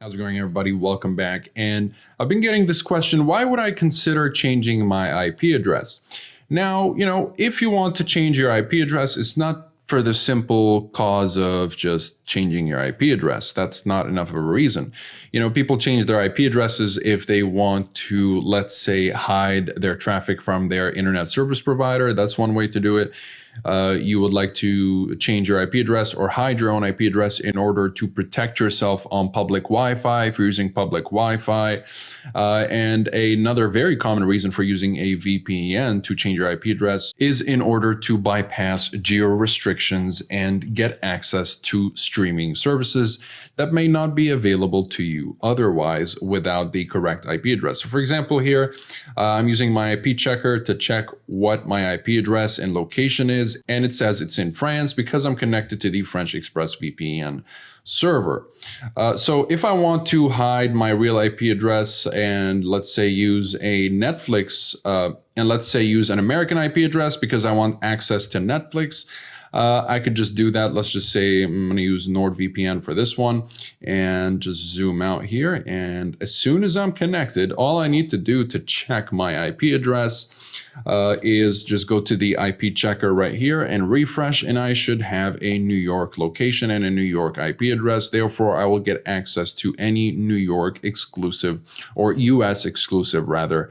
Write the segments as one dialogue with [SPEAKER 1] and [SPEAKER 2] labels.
[SPEAKER 1] How's it going, everybody? Welcome back. And I've been getting this question, why would I consider changing my IP address? Now, if you want to change your IP address, it's not for the simple cause of just changing your IP address. That's not enough of a reason. People change their IP addresses if they want to, let's say, hide their traffic from their internet service provider. That's one way to do it. You would like to change your IP address or hide your own IP address in order to protect yourself on public Wi-Fi if you're using public Wi-Fi. And another very common reason for using a VPN to change your IP address is in order to bypass geo restrictions and get access to streaming services that may not be available to you otherwise without the correct IP address. So for example, here, I'm using my IP checker to check what my IP address and location is. And it says it's in France because I'm connected to the French Express VPN server. So if I want to hide my real IP address and let's say use a Netflix, and let's say use an American IP address because I want access to Netflix, I could just do that. Let's just say I'm going to use NordVPN for this one and just zoom out here. And as soon as I'm connected, all I need to do to check my IP address is just go to the IP checker right here and refresh, and I should have a New York location and a New York IP address. Therefore, I will get access to any New York exclusive or US exclusive rather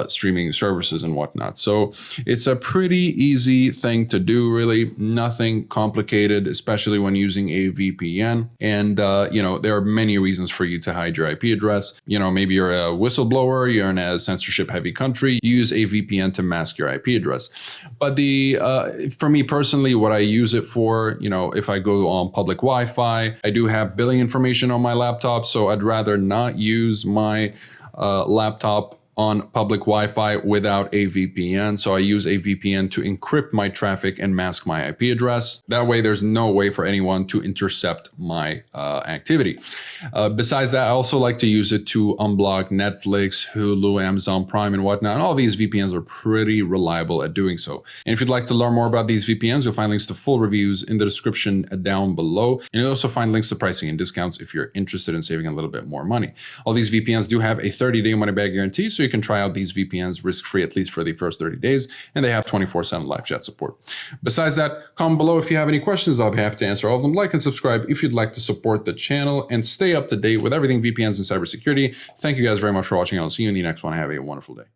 [SPEAKER 1] streaming services and whatnot. So it's a pretty easy thing to do, really. Nothing complicated, especially when using a VPN. And there are many reasons for you to hide your IP address. Maybe you're a whistleblower, you're in a censorship heavy country, you use a VPN to mask your IP address. But for me personally, what I use it for, if I go on public Wi-Fi, I do have billing information on my laptop, so I'd rather not use my laptop on public Wi-Fi without a VPN. So I use a VPN to encrypt my traffic and mask my IP address. That way, there's no way for anyone to intercept my activity. Besides that, I also like to use it to unblock Netflix, Hulu, Amazon Prime, and whatnot. And all these VPNs are pretty reliable at doing so. And if you'd like to learn more about these VPNs, you'll find links to full reviews in the description down below. And you'll also find links to pricing and discounts if you're interested in saving a little bit more money. All these VPNs do have a 30-day money-back guarantee, so you can try out these VPNs risk-free at least for the first 30 days, and they have 24/7 live chat support. Besides that, comment below if you have any questions. I'll be happy to answer all of them. Like and subscribe if you'd like to support the channel and stay up to date with everything VPNs and cybersecurity. Thank you guys very much for watching. I'll see you in the next one. Have a wonderful day.